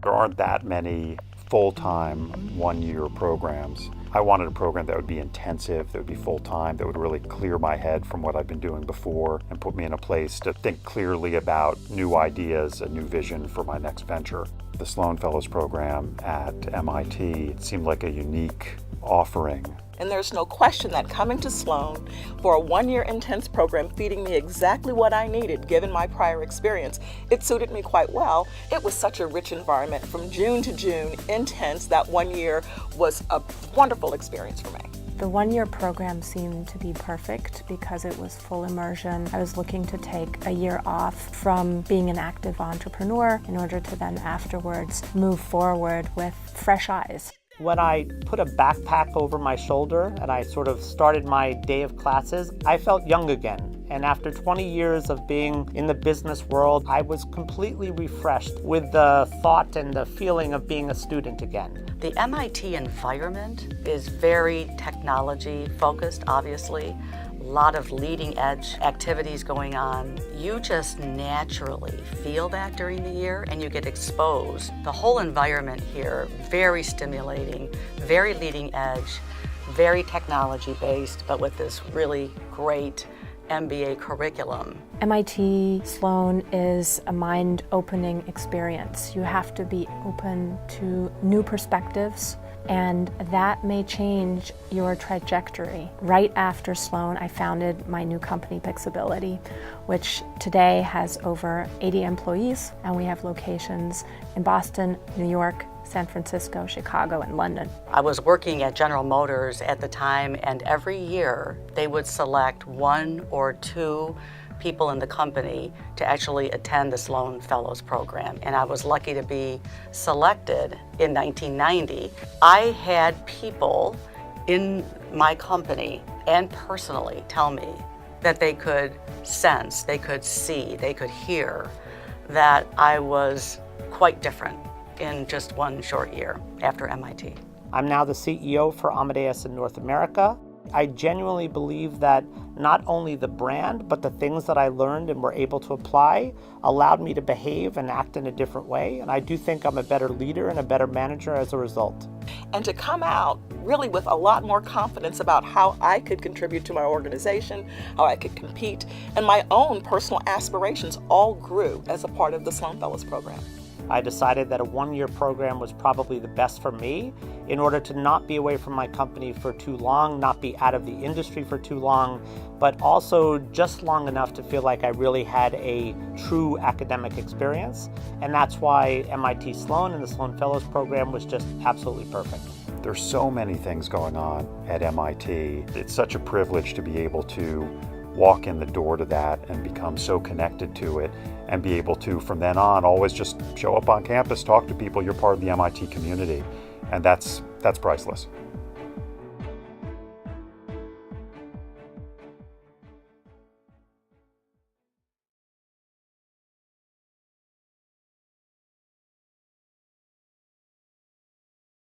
There aren't that many full-time one-year programs. I wanted a program that would be intensive, that would be full-time, that would really clear my head from what I've been doing before and put me in a place to think clearly about new ideas, a new vision for my next venture. The Sloan Fellows program at MIT seemed like a unique offering. And there's no question that coming to Sloan for a one-year intense program feeding me exactly what I needed given my prior experience, it suited me quite well. It was such a rich environment from June to June, intense. That 1 year was a wonderful experience for me. The one-year program seemed to be perfect because it was full immersion. I was looking to take a year off from being an active entrepreneur in order to then afterwards move forward with fresh eyes. When I put a backpack over my shoulder and I sort of started my day of classes, I felt young again. And after 20 years of being in the business world, I was completely refreshed with the thought and the feeling of being a student again. The MIT environment is very technology focused, obviously. A lot of leading edge activities going on. You just naturally feel that during the year and you get exposed. The whole environment here, very stimulating, very leading edge, very technology based, but with this really great MBA curriculum. MIT Sloan is a mind-opening experience. You have to be open to new perspectives, and that may change your trajectory. Right after Sloan, I founded my new company, Pixability, which today has over 80 employees, and we have locations in Boston, New York, San Francisco, Chicago, and London. I was working at General Motors at the time, and every year they would select 1 or 2 people in the company to actually attend the Sloan Fellows program. And I was lucky to be selected in 1990. I had people in my company and personally tell me that they could sense, they could see, they could hear that I was quite different in just 1 short year after MIT. I'm now the CEO for Amadeus in North America. I genuinely believe that not only the brand, but the things that I learned and were able to apply allowed me to behave and act in a different way. And I do think I'm a better leader and a better manager as a result. And to come out really with a lot more confidence about how I could contribute to my organization, how I could compete, and my own personal aspirations all grew as a part of the Sloan Fellows program. I decided that a one-year program was probably the best for me in order to not be away from my company for too long, not be out of the industry for too long, but also just long enough to feel like I really had a true academic experience. And that's why MIT Sloan and the Sloan Fellows program was just absolutely perfect. There's so many things going on at MIT. It's such a privilege to be able to walk in the door to that and become so connected to it and be able to, from then on, always just show up on campus, talk to people. You're part of the MIT community, and that's priceless.